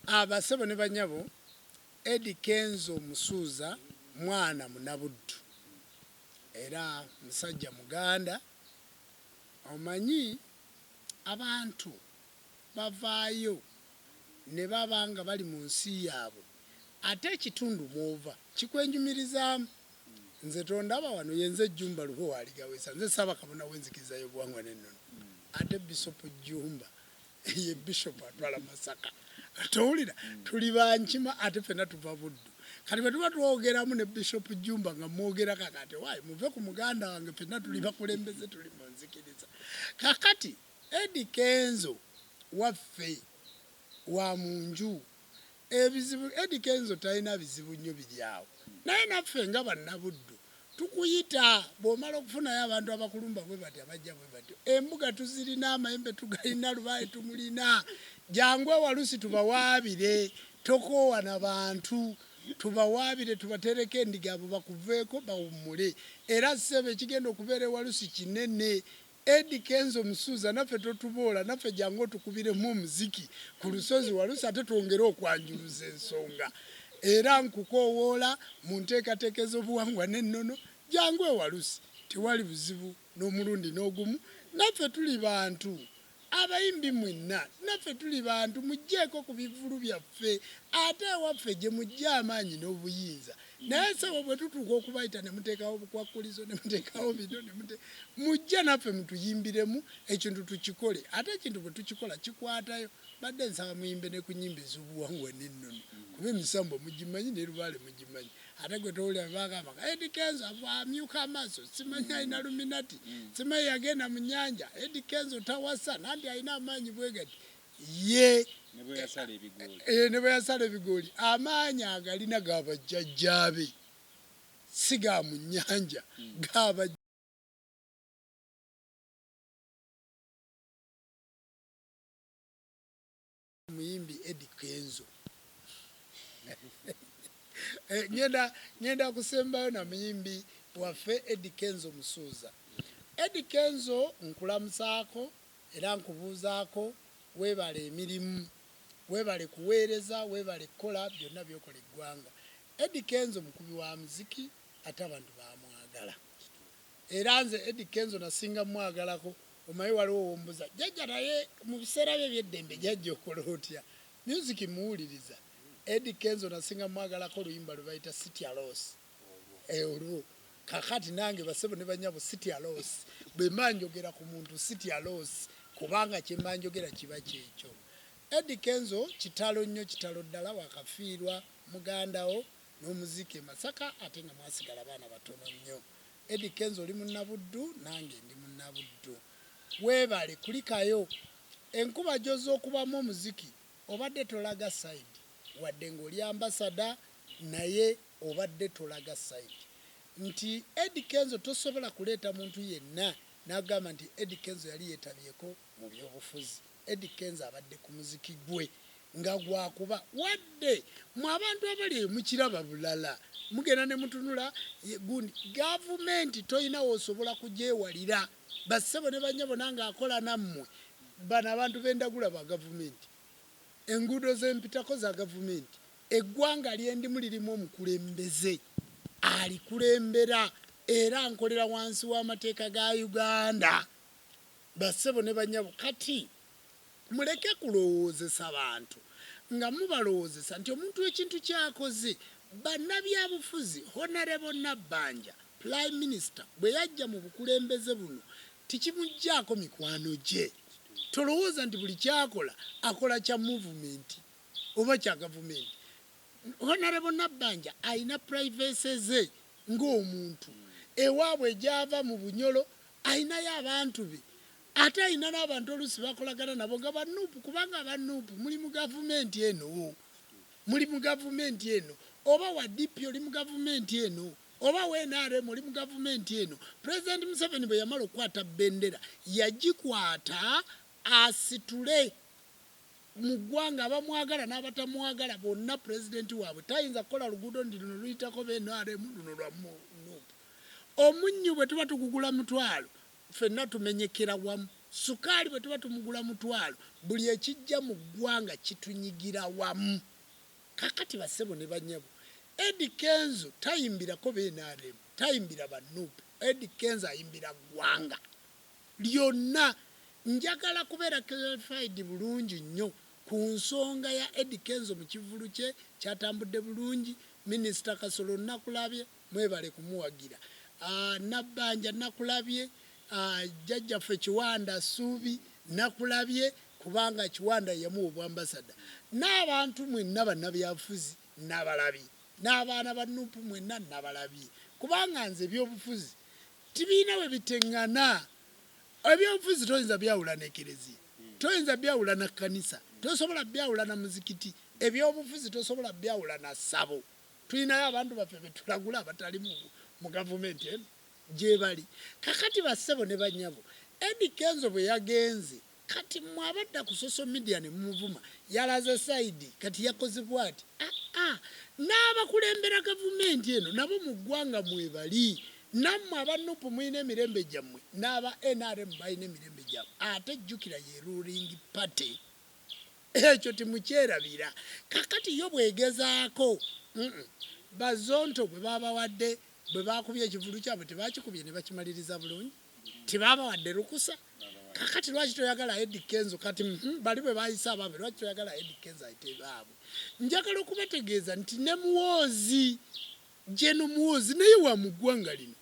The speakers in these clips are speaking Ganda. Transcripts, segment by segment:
Abasebo ne banyabo Eddy Kenzo Musuuza mwana munabuddu era musajja muganda omanyi abantu bavaayo ne babanga bali mu nsi yaabwe ate ekitundu mwova kikwenjumiriza nze tondaba wano yenze Jjumba Lubowa Aligaweesa nze Ssabakabona wenzikirizayo obuwangwa n'ennono ate Bishop Jjumba ye Bishop atwala Masaka towulira tuli bankima ate ffenna tuva buddu kati bwe tuba twogeramu ne Bishop Jjumba nga mwogera kakati waayi muve ku muganda wange ffenna tuli bakulembeze tuli mu nzikiriza kakati Eddy Kenzo waffe wa munju ebizibu Eddy Kenzo talina bizibu nnyo biryawo naye naffe nga bannabuddu tukuyita bw'omala okufunayo abantu abakulumba bwe bati abajja bwe bati embuga tuzirina amayembe tugalina lubaye tumulina jangwe walusi tubawaabire tokoowana bantu tubawaabire tubatereke endiga abo bakuveeko bawummule era ssebe ekigenda okubeera ewalusi kinene Eddy Kenzo Musuuza naffe totuboola naffe jangu otukubiremu omuziki ku lusozi walusi ate twongere okwanjuluza ensonga era nkukoowoola mu nteekateeka ez'obuwangwa n'ennono jangu ewalusi tewali buzibu n'omulundi n'ogumu naffe tuli bantu abayimbi mwenna naffe tuli bantu mugjeeko ku bivulu byaffe ate ewaffe gye mujja amaanyi n'obuyinza naye sebo bwe tutuuka okubayita ne muteekawo obukwakkulizo ne muteekawo bino ne mujja naffe mutuyimbiremu ekintu tukikole ate ekintu bwe tukikola kikwatayo badde nsaba muyimbe ne ku nnyimba ez'obuwangwa n'ennono kuba emisambo mugimanyi ne lubaale mugimanyi ate gwe towulira bagamba Eddy Kenzo amyuka amaaso simanyi alina luminati simanyi yagenda mu nnyanja Eddy Kenzo tawasa nanti alina amaanyi bwe gati ye ne bwe yasala ebigooli amaanyi agalina gabajjajjaabe si ga mu nnyanja gaba muyimbi Eddy Kenzo ngenda kusembayo na muyimbi waffe Eddy Kenzo Musuuza Eddy Kenzo nkulamusaako era nkubuuzaako weebale emirimu weebale kuweereza weebale kukola byonna byokola eggwanga Eddy Kenzo mukubi wa muziki ate abantu bamwagala era nze Eddy Kenzo nasinga mwagalako omayi waliwo wombuza jjajja naye mu biseera bye eby'eddembe jjajja okola otya music muwuliriza Eddy Kenzo nasinga mwagalako oluyimba lwe bayita City Alos olwo kakati nange basebo ne banyabo City Alos bwe manjogera ku muntu City Alos kubanga kye manjogera kiba kyekyo Eddy Kenzo kitalo nnyo kitalo ddala wakafiirwa mugandawo n'omuziki Masaka ate nga mwasigala baana batono nnyo Eddy Kenzo oli munnabuddu nange ndi munnabuddu weebale kulikayo enkuba gy'oz'okubamu omuziki obadde tolaga side wadde ng'oli ambasada naye obadde tolaga side nti Eddy Kenzo tosobola kuleeta muntu yenna n'agamba nti Eddy Kenzo yali yeetabyeko mu byobufuzi Eddy Kenzo abadde ku muziki gwe nga gwakuba wadde mu abantu abali mukiraba bulala mugenda ne mutunula gundi gavumenti toyinawo osobola kugyewalira bassebo ne banyabo nange akola nammwe bano abantu b'endagula ba gavumenti enguudo z'empitako za gavumenti eggwanga lyendimu lirimu omukulembeze alikulembera era nkolera wansi w'amateeka ga Uganda bassebo ne banyabo kati muleke kulowoozesa bantu nga mubalowoozesa nti omuntu ekintu kyakoze bannabyabufuzi Honorable Nabbanja Prime Minister bwe yajja mu bukulembeze buno tikimuggyako mikwano gye tolowooza nti buli kyakola akola kya movement oba kya gavumenti Honorable Nabbanja alina privacy ze ng'omuntu ewaabwe gyava mu bunyolo alinayo abantu be ate alina n'abantu oluusi bakolagana nabo nga banuupu kubanga banuupu muli mu gavumenti eno oba wa DP oli mu gavumenti eno oba NRM oli mu gavumenti eno President Museveni bwe yamala okukwata bendera yagikwata asitule mu ggwanga abamwagala n'abatamwagala bonna pulezidenti waabwe tayinza kukola luguudo ndi luno luyitako NRM luno lwa nuupu omunnyu bwe tuba tugugula mutwalo ffenna tumenyekera wamu sukaali bwe tuba tumugula mutwalo buli ekijja mu ggwanga kitunyigira wamu. Kakati bassebo ne banyabo, Eddy Kenzo tayimbirako BNRM, tayimbira bannupu. Eddy Kenzo ayimbira ggwanga lyonna. Njagala kubeera clarified bulungi nnyo ku nsonga ya Eddy Kenzo mu kivulu kye kyatambudde bulungi. Minisita Kasolo nakulabye, mwebale kumuwagira. Nabbanja nakulabye, jjajjaffe Kiwanda Suubi nakulabye, kubanga Kiwanda yamuwa obwambasada. N'abantu mwenna bannabyabufuzi nabalabye, n'abaana ba Nuupu mwenna nabalabye, kubanga nze ebyobufuzi tibiina we biteŋŋana. Ebyobufuzi toyinza byawula n'ekereziya, toyinza byawula na kkanisa, tosobola byawula na muzikiti. Ebyobufuzi tosobola byawula na ssabo. Tulinayo abantu baffe betulagula abatali mu gavumenti eno gye bali. Kakati bassebo ne bannyabo, Eddy Kenzo bwe yagenze, kati mwabadda ku social media ne mumuvuma, yalaze sayidi, kati yakoze bw'ati. N'abakulembera gavumenti eno nabo mu ggwanga mwebali. Nammwe abanupu mwine emirembe gyammwe, n'aba NRM balina emirembe gyammwe. Ate jjukira ye ruling party. Ekyo timukyerabira. Kakati yo bwegezaako bazonto bwe babawadde, bwe bakubye ekivulu kyabwe tebakikubye ne bakimaliriza bulungi, tebabawadde lukusa. Kakati lwaki toyagala Eddy Kenzo? Kati bali bwe bayisa abaabwe, lwaki toyagala Eddy Kenzo ayite baabwe? Njagala okubategeeza nti ne muwoozi, Jeno muwoozi naye wa mu ggwanga lino,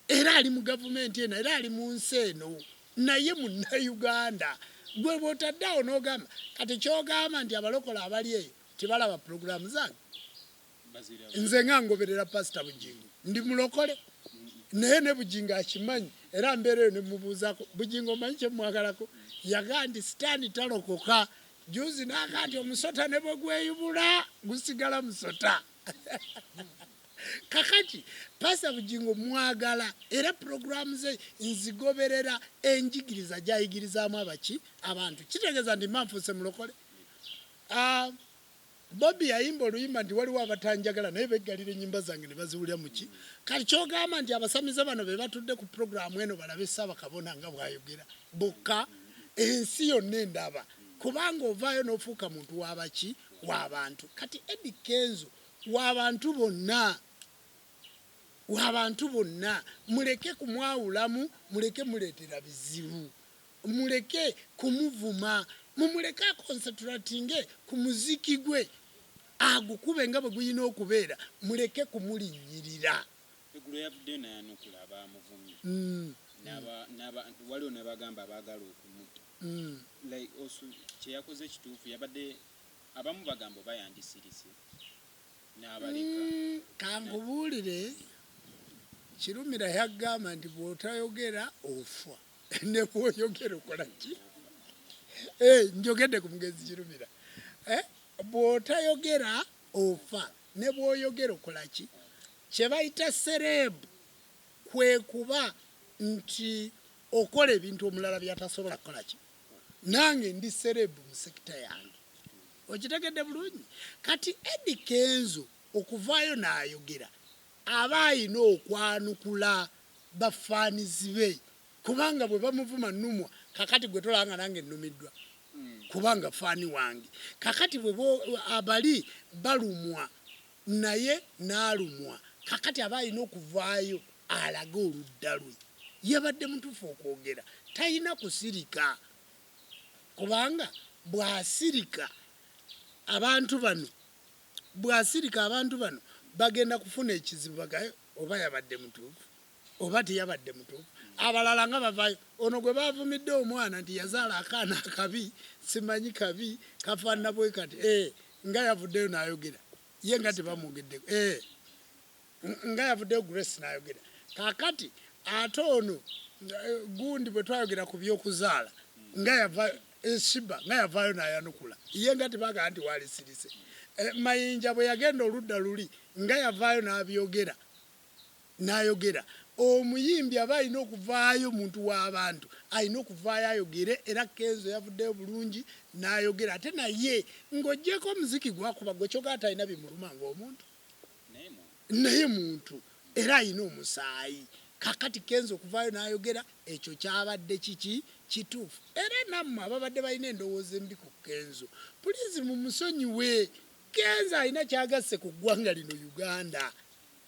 era ali mu gavumenti eno, era ali mu nsi eno, naye munnayuganda. Gwe bw'otadde awo n'ogamba, kati ky'ogamba nti abalokola abali eyo tebalaba pulogulaamu zange. Nze nga ngoberera Pastor Bugingo, ndi mulokole, naye ne Bugingo akimanyi, era mbeera eyo ne mubuuzaako, Bugingo omanyi kye mwagalako? Yagaa nti sitaani talokoka. Juzi n'agaa nti omusota ne bwe gweyubula gusigala musota. Kakati Pastor Bugingo mwagala, era pulogulaamu ze nzigoberera enjigiriza gy'ayigirizaamu abantu. Kitegeeza nti manfuuse mulokole. Bobby yayimba oluyimba nti waliwo abatanjagala naye beggalira ennyimba zange ne baziwulira mu ki. Kati ky'ogamba nti abasamize bano be batudde ku pulogulaamu eno balabe Ssabakabona nga bw'ayogera bokka, ensi yonna endaba, kubanga ovaayo n'ofuuka muntu w'abaki, w'abantu. Kati Eddy Kenzo w'abantu bonna, w'abantu bonna. Muleke kumwawulamu, muleke muleetera bizibu, muleke kumuvuma, mumuleke akonsentratinge ku muziki gwe, agukube nga bwe guyina okubeera, muleke kumulinnyirira. Eggulo yavudde nayanukula abamuvumye, waliwo ne bagamba abaagala okumuta. Like kye yakoze kituufu, yabadde abamu bagamba bayandisirise n'abaleka. Kankubuulire, Kirumira yagamba nti bw'otayogera ofa, ne bw'oyogera okola ki? Njogedde ku mugenzi Kirumira. Bw'otayogera ofa, ne bw'oyogera okola ki? Kye bayita serebu kwe kuba nti okola ebintu omulala by'atasobola kukola ki? Nange ndi serebu mu sekita yange. Okitegedde bulungi? Kati Eddy Kenzo okuvaayo n'ayogera, aba ayina okwanukula bafaanizi be, kubanga bwe bamuvuma nnumwa, kakati gwe tolanga nange nnumiddwa, kubanga faani wange. Kakati bwe abali balumwa naye n'alumwa, kakati aba ayina okuvaayo alage oludda lwe. Yabadde mutuufu okwogera, talina kusirika, kubanga bw'asirika abantu bano bagenda kufuna ekizibu bagayo, oba yabadde mutuufu oba teyabadde mutuufu. Abalala nga bavaayo, ono gwe bavumidde omwana nti yazaala akaana akabi, simanyi kabi, kafaanana bwe kati, nga yavuddeyo n'ayogera, ye nga tebamwogeddeko, nga yavuddeyo Grace n'ayogera. Kaakati ate ono gundi bwe twayogera ku by'okuzaala, nga yavaayo Shiba nga yavaayo n'ayanukula, ye nga tebagaa nti waalisirise. Mayinja bwe yagenda oludda luli, nga yavaayo n'ayogera. Omuyimbi aba alina okuvaayo, muntu w'abantu alina okuvaayo ayogere, era Kenzo yavuddeyo bulungi n'ayogera. Ate naye ng'oggyeko omuziki gwakuba gwe kyogaa talina bimuluma ng'omuntu, naye muntu era alina omusaayi. Kakati Kenzo okuvaayo n'ayogera, ekyo kyabadde kiki? kituufu era nammwe ababadde balina endowooza embi ku Kenzo pulizi mumusonyiwe. Kenzo alina kyagasse ku ggwanga lino Uganda.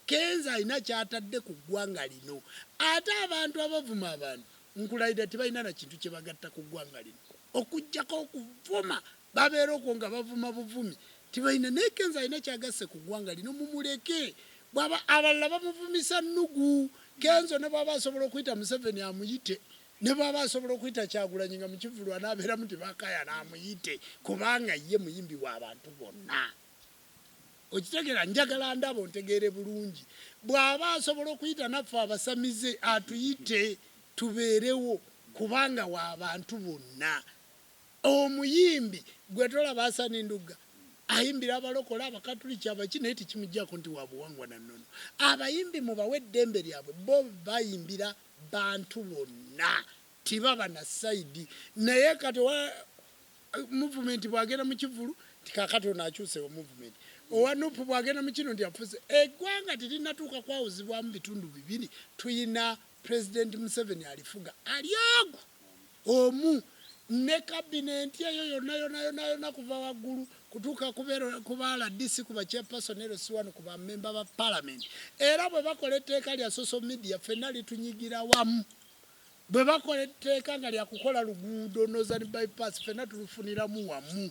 Kenzo alina kyatadde ku ggwanga lino. Ate abantu abavuma abantu nkulayira tebalina na kintu kye bagatta ku ggwanga lino okuggyako okuvuma babeera okwo nga bavuma buvumi tebalina. Naye Kenzo alina kyagasse ku ggwanga lino mumuleke. Bwaba abalala bamuvumisa nnugu. Kenzo ne bwaba asobola okuyita Museveni amuyite, ne bwaba asobola okuyita Kyagulanyi nga mu kivulu anaabeeramu tebakayana amuyite kubanga ye muyimbi w'abantu bonna. Okitegeera njagala ndaba ontegeere bulungi. Bw'aba asobola okuyita naffe abasamize atuyite tubeerewo kubanga w'abantu bonna. Omuyimbi gwe tolaba Asani Ndugga ayimbira abalokola abakatuliki abaki naye tekimuggyako nti wabuwangwa na nnono. Abayimbi mubawe eddembe lyabwe bo bayimbira bantu bonna tibaba na sayidi. Naye kati movement bwagenda mu kivulu tikakati ono akyusewo movement. Owa Nuupu bwagenda mu kino nti afuze. Eggwanga tirinatuuka kwawuzibwamu bitundu bibiri. Tuyina President Museveni alifuga ali ogwo omu ne kabinenti eyo yonna kuva waggulu kutuuka kubaala DC kuba chairpersonel siwano kuba member ba parliament. Era bwe bakola etteeka lya social media ffenna litunyigira wamu. Bwe bakola etteeka nga lya kukola luguudo Northern bypass ffenna tulufuniramu wamu.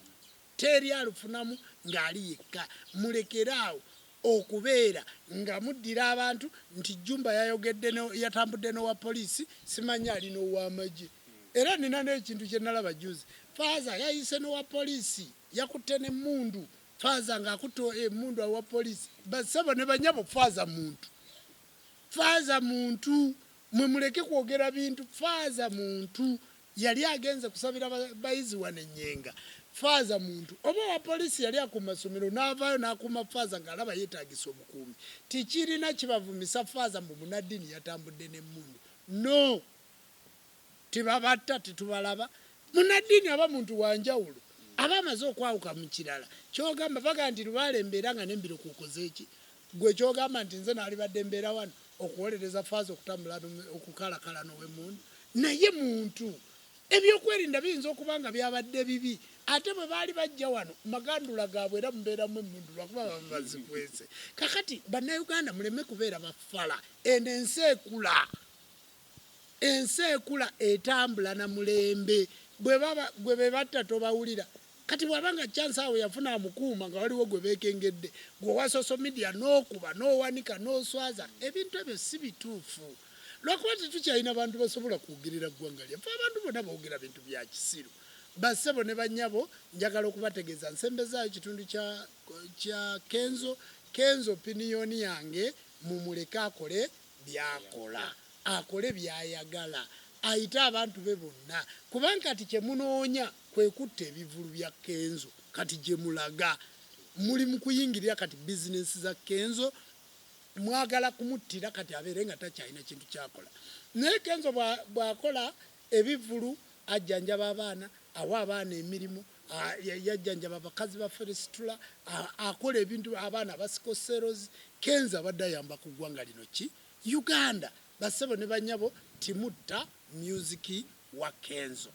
Teri alufunamu ng'ali yekka. Mulekeraawo okubeera nga muddira abantu nti Jjumba yatambudde n'owa poliisi simanya ali n'ow'amagye. Era nina n'ekintu kye nalaba juzi. Faaza yayise n'owa poliisi yakutte n'emmundu. Faaza ng'akutte emmundu awa poliisi. Bassebo ne banyabo Faaza muntu. Faaza muntu. Mwe muleke kwogera bintu. Faaza muntu. Yali agenze kusabira bayizi wane Nnyenga. Faaza muntu. Oba wa poliisi yali akuma masomero n'avaayo n'akuma Faaza ng'alaba yeetaagisa obukuumi. Tikirina kibavumisa Faaza mu Munaddiini yatambudde n'emmundu. No. Tibabatta titubalaba. Munaddiini aba muntu wanjawulo. Aba amaze okwawuka mu kirala. Kyogamba baga nti Lubaale embeera nga n'embiro kukoze eki. Gwe kyogamba nti nze naalibadde embeera wano okuwolereza Faaza okutambula okukalakala n'ow'emmundu. Naye muntu. Ebyokwerinda biyinza okuba nga byabadde bibi. Ate bwe baali bajja wano magandula gaabwe era mubeeramu emmundu lwakuba baba bazikwese. Kakati bannayuganda muleme kubeera bafala. Eno ensi ekula etambula na mulembe. Gwe bebatta tobawulira. Kati bw'abanga chance awo yafuna amukuuma nga waliwo gwe beekengedde. Gwe wa social media n'okuba n'owanika n'oswaza. Ebintu ebyo si bituufu. Lwakuba tetukyalina bantu basobola kwogerera ggwanga lyaffe. Abantu bonna boogera bintu bya kisiru. Bassebo ne bannyabo njagala okubategeeza nsembezaayo kitundu kya Kenzo. Kenzo opiniyoni yange mumuleke akole byakola. Akole byayagala. Ayite abantu be bonna. Kubanga kati kye munoonya kwe kutta ebivulu bya Kenzo. Kati gye mulaga. Muli mu kuyingirira kati bizinesi za Kenzo. Mwagala kumuttira kati abeere nga takyalina kintu kyakola. Naye Kenzo bw'akola ebivulu ajjanjaba abaana, awa abaana emirimu, yajjanjaba abakazi ba feresitula, akola ebintu abaana basikoserozi. Kenzo abadde ayamba ku ggwanga lino ki? Uganda. Bassebo ne bannyabo timutta music wa Kenzo.